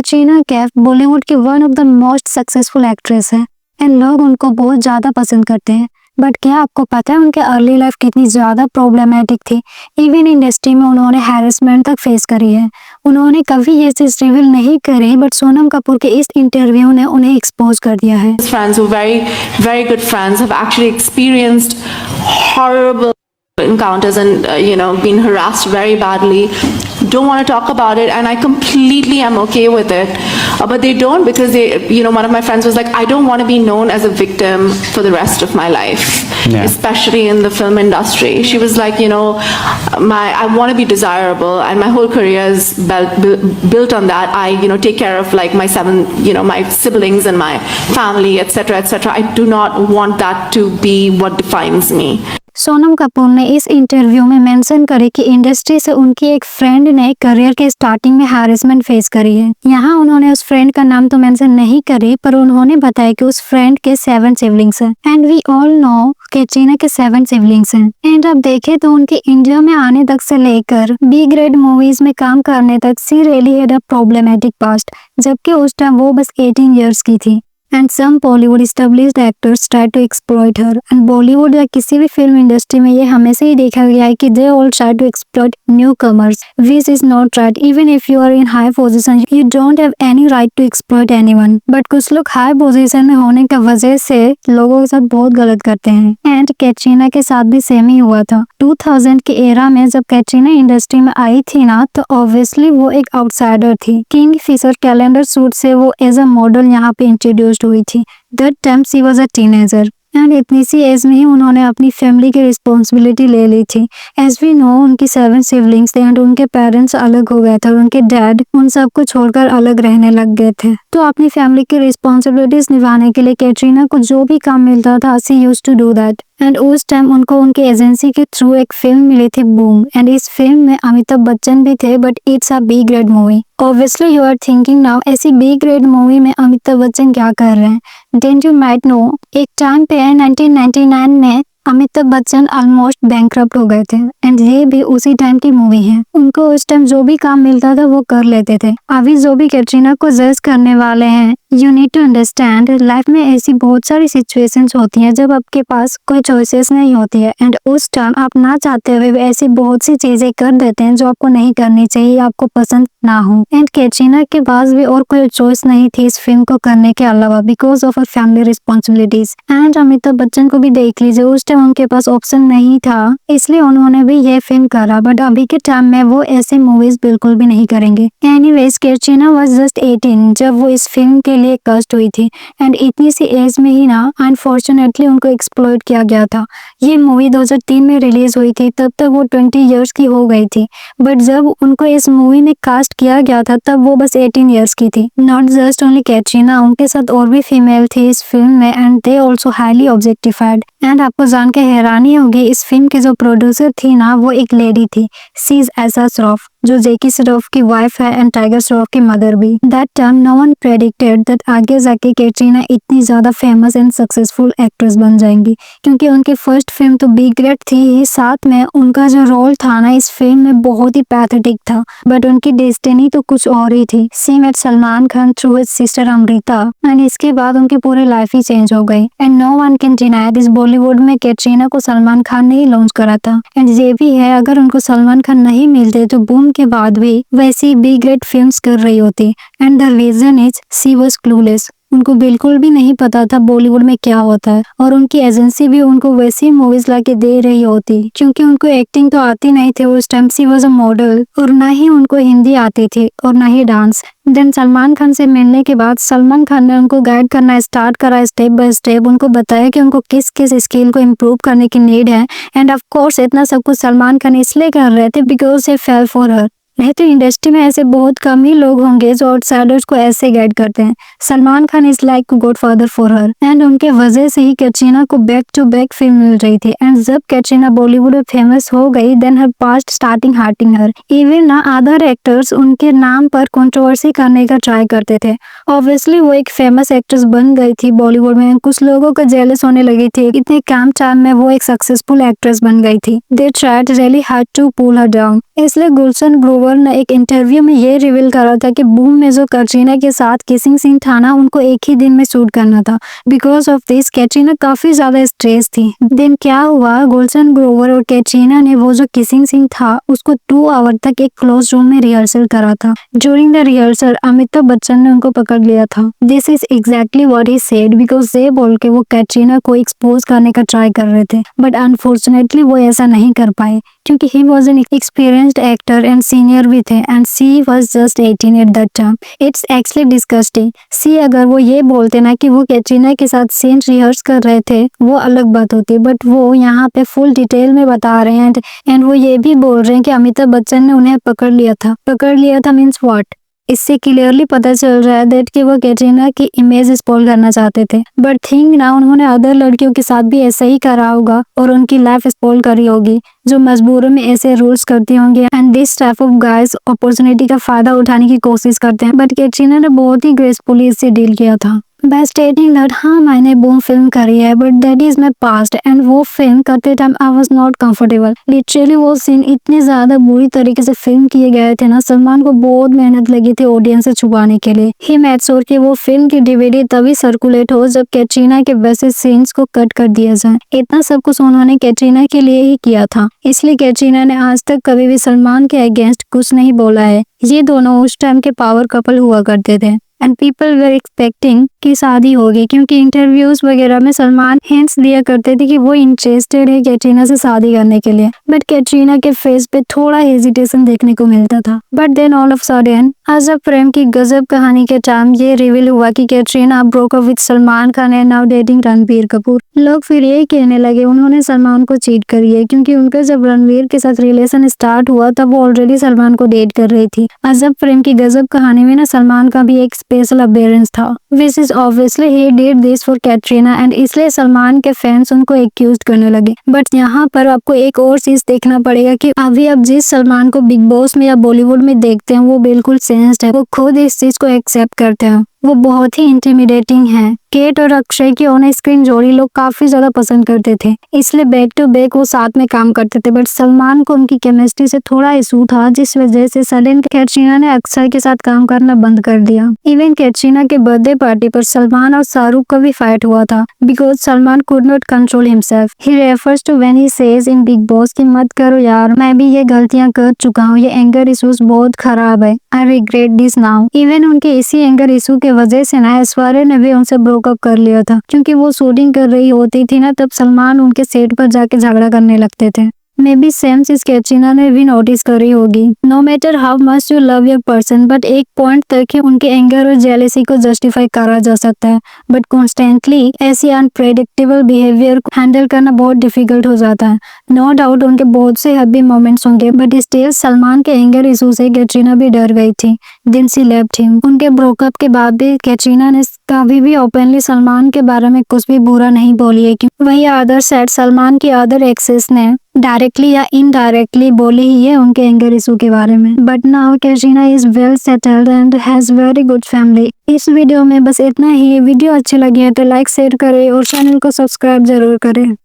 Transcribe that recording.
कैटरीना कैफ बॉलीवुड की one of the most successful actress है and लोग उनको बहुत ज़्यादा पसंद करते हैं। बट क्या आपको पता है उनके अर्ली लाइफ कितनी ज़्यादा प्रॉब्लमेटिक थी। इवन इंडस्ट्री में उन्होंने हैरेसमेंट तक फेस करी है। उन्होंने कभी ये चीज़ रिवील नहीं करी, बट सोनम कपूर के इस इंटरव्यू ने उन्हें एक्सपोज कर दिया है। Friends who very good friends have actually experienced horrible encounters and been harassed very badly. Don't want to talk about it, and I completely am okay with it, but they don't, because one of my friends was like, I don't want to be known as a victim for the rest of my life. Yeah. Especially in the film industry. She was like, I want to be desirable, and my whole career is built on that. I take care of like my my siblings and my family, etc., etc. I do not want that to be what defines me. Sonam Kapoor ने इस interview में mention करे कि industry से उनकी एक friend ने career के स्टार्टिंग में हैरेसमेंट फेस करी है। यहाँ उन्होंने उस फ्रेंड का नाम तो मेंशन नहीं करे, पर उन्होंने बताया कि उस फ्रेंड के 7 सिबलिंग्स हैं and we all know Katrina के 7 सिबलिंग्स हैं। एंड अब देखे तो उनके इंडिया में आने तक से लेकर बी ग्रेड मूवीज में काम करने तक she really had a problematic past, जबकि उस टाइम वो बस 18 ईयर्स की थी। And some Bollywood established actors try to exploit her. And Bollywood या किसी भी फिल्म इंडस्ट्री में ये हमेशा ही देखा गया है कि they all try to exploit newcomers, which is not right. Even if you are in high position, you don't have any right to exploit anyone. But कुछ लोग हाई पोजीशन में होने की वजह से लोगों के साथ बहुत गलत करते हैं। एंड कैटरीना के साथ भी सेम ही हुआ था। 2000 के एरा में जब कैटरीना इंडस्ट्री में आई थी ना, तो ऑब्वियसली वो एक आउटसाइडर थी। किंग फिशर कैलेंडर सूट से वो एज अ मॉडल यहाँ पे इंट्रोड्यूस हुई थी। That time she was a teenager and इतनी सी एज में ही उन्होंने अपनी फैमिली की रिस्पॉन्सिबिलिटी ले ली थी। एज वी नो उनकी 7 सिबलिंग्स थे एंड उनके पेरेंट्स अलग हो गए थे और उनके डैड उन सबको छोड़कर अलग रहने लग गए थे। तो अपनी फैमिली की रिस्पॉन्सिबिलिटीज निभाने के लिए कैटरीना को जो भी काम मिलता था she used to do that. And उस टाइम उनको उनके एजेंसी के थ्रू एक फिल्म मिली थी बूम, एंड इस फिल्म में अमिताभ बच्चन भी थे, but it's a B grade movie. Obviously you are thinking now ऐसी बी ग्रेड मूवी में अमिताभ बच्चन क्या कर रहे हैं। देन यू माइट नो एक टाइम पे 1999 में अमिताभ बच्चन ऑलमोस्ट बैंकरप्ट हो गए थे एंड ये भी उसी टाइम की मूवी है। उनको उस टाइम जो भी काम मिलता था वो कर लेते थे। अभी जो भी कैटरीना को जज करने वाले हैं, you need to understand life में ऐसी बहुत सारी सिचुएशंस होती हैं जब आपके पास कोई चॉइसेस नहीं होती है एंड उस टाइम आप ना चाहते हुए ऐसी बहुत सी चीजें कर देते हैं जो आपको नहीं करनी चाहिए, आपको पसंद ना हो। एंड कैटरीना के पास भी और कोई चॉइस नहीं थी इस फिल्म को करने के अलावा, because of her family responsibilities. And Amitabh Bachchan को भी देख लीजिए, उस टाइम उनके पास ऑप्शन नहीं था, इसलिए उन्होंने भी ये फिल्म करा, बट अभी के टाइम में वो ऐसे मूवीज बिल्कुल भी नहीं करेंगे। एनीवेज कैटरीना वाज जस्ट 18 जब वो इस फिल्म के लिए कास्ट हुई थी एंड इतनी सी एज में ही ना अनफॉर्चुनेटली उनको एक्सप्लॉइट किया गया था। ये मूवी 2003 में रिलीज हुई थी, तब तक वो 20 इयर्स की हो गई थी, बट जब उनको इस मूवी में कास्ट किया गया था तब वो बस 18 इयर्स की थी। नॉट जस्ट ओनली कैटरीना, उनके साथ और भी फीमेल थी इस फिल्म में and they also highly objectified. And आपको जान के हैरानी होगी, इस फिल्म की जो प्रोड्यूसर थी ना वो एक लेडी थी, शी इज आयशा श्रॉफ, जो जैकी श्रॉफ की वाइफ है एंड टाइगर श्रॉफ की मदर भी। That time no one predicted that आगे जाके कैटरीना इतनी ज्यादा फेमस एंड सक्सेसफुल एक्ट्रेस बन जाएंगी, क्योंकि उनकी फर्स्ट फिल्म तो बी ग्रेड थी ही, साथ में उनका जो रोल था ना इस फिल्म में बहुत ही पैथेटिक था, बट उनकी डेस्टिनी तो कुछ और ही थी। She met Salman Khan through his sister Amrita and इसके बाद उनकी पूरी लाइफ ही चेंज हो गई। And no one can deny this, Bollywood में कैटरीना को सलमान खान ने ही लॉन्च करा था। एंड ये भी है, अगर उनको सलमान खान नहीं मिलते तो बूम के बाद भी वैसी बी ग्रेड फिल्म्स कर रही होती। And the reason is she was clueless, उनको बिल्कुल भी नहीं पता था बॉलीवुड में क्या होता है और उनकी एजेंसी भी उनको वैसी मूवीज लाके दे रही होती, क्योंकि उनको एक्टिंग तो आती नहीं थी उस time, she was a model, और ना ही उनको हिंदी आती थी और ना ही डांस। देन सलमान खान से मिलने के बाद सलमान खान ने उनको गाइड करना स्टार्ट करा, स्टेप बाय स्टेप उनको बताया कि उनको किस किस स्किल को इम्प्रूव करने की नीड है। एंड ऑफ कोर्स इतना सब कुछ सलमान खान इसलिए कर रहे थे because he fail for her. नहीं तो इंडस्ट्री में ऐसे बहुत कम ही लोग होंगे जो आउटसाइडर्स को ऐसे गाइड करते हैं। Salman Khan is like godfather for her and उनके वजह से ही कैटरीना को बैक टू बैक फिल्म मिल रही थी। एंड जब कैटरीना बॉलीवुड में फेमस हो गई, देन हर पास्ट स्टार्टिंग हार्टिंग हर। इवन ना अदर एक्टर्स उनके नाम पर कंट्रोवर्सी करने का ट्राई करते थे। ऑब्वियसली वो एक फेमस एक्ट्रेस बन गई थी बॉलीवुड में, कुछ लोगों को जेलस होने लगी थी, इतने कम टाइम में वो एक सक्सेसफुल एक्ट्रेस बन गई थी। They tried really hard to pull her down, इसलिए गुलशन ग्रोवर ने एक इंटरव्यू में ये रिवील करा था कि बूम में जो कैटरीना के साथ किसिंग सीन था ना, उनको एक ही दिन में शूट करना था। बिकॉज ऑफ दिस कैटरीना काफी ज्यादा स्ट्रेस थी। दिन क्या हुआ, गुलशन ग्रोवर और कैटरीना ने वो जो किसिंग सीन था उसको 2 आवर तक एक क्लोज रूम में रिहर्सल करा था। During the rehearsal Amitabh Bachchan ने उनको पकड़ लिया था। This is exactly what he said, because ये बोल के वो कैटरीना को एक्सपोज करने का ट्राई कर रहे थे, बट अनफॉर्चुनेटली वो ऐसा नहीं कर पाए क्योंकि he was an experienced actor and senior भी थे and she was just 18 at that time. It's actually disgusting. She अगर वो ये बोलते ना कि वो कैटरीना के साथ सीन रिहर्स कर रहे थे वो अलग बात होती, बट वो यहाँ पे फुल डिटेल में बता रहे हैं एंड वो ये भी बोल रहे हैं कि अमिताभ बच्चन ने उन्हें पकड़ लिया था मीन्स व्हाट। इससे क्लियरली पता चल रहा है दैट कि वो कैटरीना की इमेज स्पॉइल करना चाहते थे, बट थिंक ना उन्होंने अदर लड़कियों के साथ भी ऐसा ही करा होगा और उनकी लाइफ स्पॉइल करी होगी जो मजबूरों में ऐसे रूल्स करती होंगी and this type of guys opportunity का फायदा उठाने की कोशिश करते हैं। बट कैटरीना ने बहुत ही ग्रेसफुली इससे डील किया था by stating that हाँ मैंने बूम फिल्म करी है but that is my past and वो फिल्म करते time I was not comfortable. Literally वो सीन इतने ज्यादा बुरी तरीके से फिल्म किए गए थे ना, सलमान को बहुत मेहनत लगी थी ऑडियंस से छुपाने के लिए। ही मेड श्योर कि वो फिल्म की डीवीडी तभी सर्कुलेट हो जब कैटरीना के वैसे सीन्स को कट कर दिया जाए। इतना सब कुछ उन्होंने कैटरीना के लिए ही किया था, इसलिए कैटरीना ने आज तक कभी भी सलमान के अगेंस्ट कुछ नहीं बोला है। ये दोनों उस टाइम के पावर कपल हुआ करते थे एंड पीपल वर एक्सपेक्टिंग कि शादी होगी क्योंकि इंटरव्यूज वगैरह में सलमान हिंट्स दिया करते थे कि वो इंटरेस्टेड है कैटरीना से शादी करने के लिए, बट कैटरीना के फेस पे थोड़ा हेजिटेशन देखने को मिलता था। But then all of sudden Ajab Prem की गजब कहानी के टाइम ये रिवील हुआ कि Katrina broke up with Salman Khan and now dating Ranbir Kapoor. लोग फिर ये कहने लगे उन्होंने सलमान को चीट करी है क्योंकि उनका जब रणबीर के साथ रिलेशन स्टार्ट हुआ तब वो ऑलरेडी सलमान को डेट कर रही थी। अजब प्रेम की गजब कहानी में ना सलमान का भी एक स्पेशल अपीयरेंस था, which is obviously he did this for Katrina and इसलिए सलमान के फैंस उनको एक्यूज करने लगे। बट यहाँ पर आपको एक और चीज देखना पड़ेगा कि अभी आप जिस सलमान को बिग बॉस में या बॉलीवुड में देखते हैं वो बिल्कुल सेंस्ड है, वो खुद इस चीज को एक्सेप्ट करते हैं, वो बहुत ही इंटिमिडेटिंग है। केट और अक्षय की ऑन स्क्रीन जोड़ी लोग काफी ज्यादा पसंद करते थे, इसलिए बैक टू बैक वो साथ में काम करते थे, बट सलमान को उनकी केमिस्ट्री से थोड़ा इशू था जिस वजह से सडन कैटरीना ने अक्षय के साथ काम करना बंद कर दिया। इवन कैटरीना के बर्थडे पार्टी पर सलमान और शाहरुख का भी फाइट हुआ था because Salman could not control himself. He refers to when he says in Bigg Boss कि मत करो यार, मैं भी ये गलतियां कर चुका हूँ, ये एंगर इशूज बहुत खराब है, I regret this now. Even उनके इसी एंगर इशू के वजह से ना ऐश्वर्या ने भी उनसे ब्रोकअप कर लिया था क्योंकि वो शूटिंग कर रही होती थी ना, तब सलमान उनके सेट पर जाके झगड़ा करने लगते थे। मे बी सेम चीज कैटरीना ने भी नोटिस करी होगी। No matter how much you love your person, but एक पॉइंट तक ही उनके एंगर और जेलेसी को जस्टिफाई करा जा सकता है, बट कॉन्स्टेंटली ऐसी अनप्रेडिक्टेबल बिहेवियर को हैंडल करना बहुत डिफिकल्ट हो जाता है। नो डाउट उनके बहुत से हैप्पी मोमेंट्स होंगे, बट स्टिल सलमान के एंगर इशू से कैटरीना भी डर गई थी दिन सी लेफ्ट हिम। उनके ब्रोकअप के बाद भी कैटरीना ने कभी भी ओपनली सलमान के बारे में कुछ भी बुरा नहीं बोली है, क्योंकि वही अदर साइड सलमान की अदर एक्सेस ने डायरेक्टली या इनडायरेक्टली बोली ही है उनके एंगर इशू के बारे में। But now Katrina is well settled and has very good family. इस वीडियो में बस इतना ही। वीडियो अच्छी लगी है तो लाइक शेयर करें और चैनल को सब्सक्राइब जरूर करें।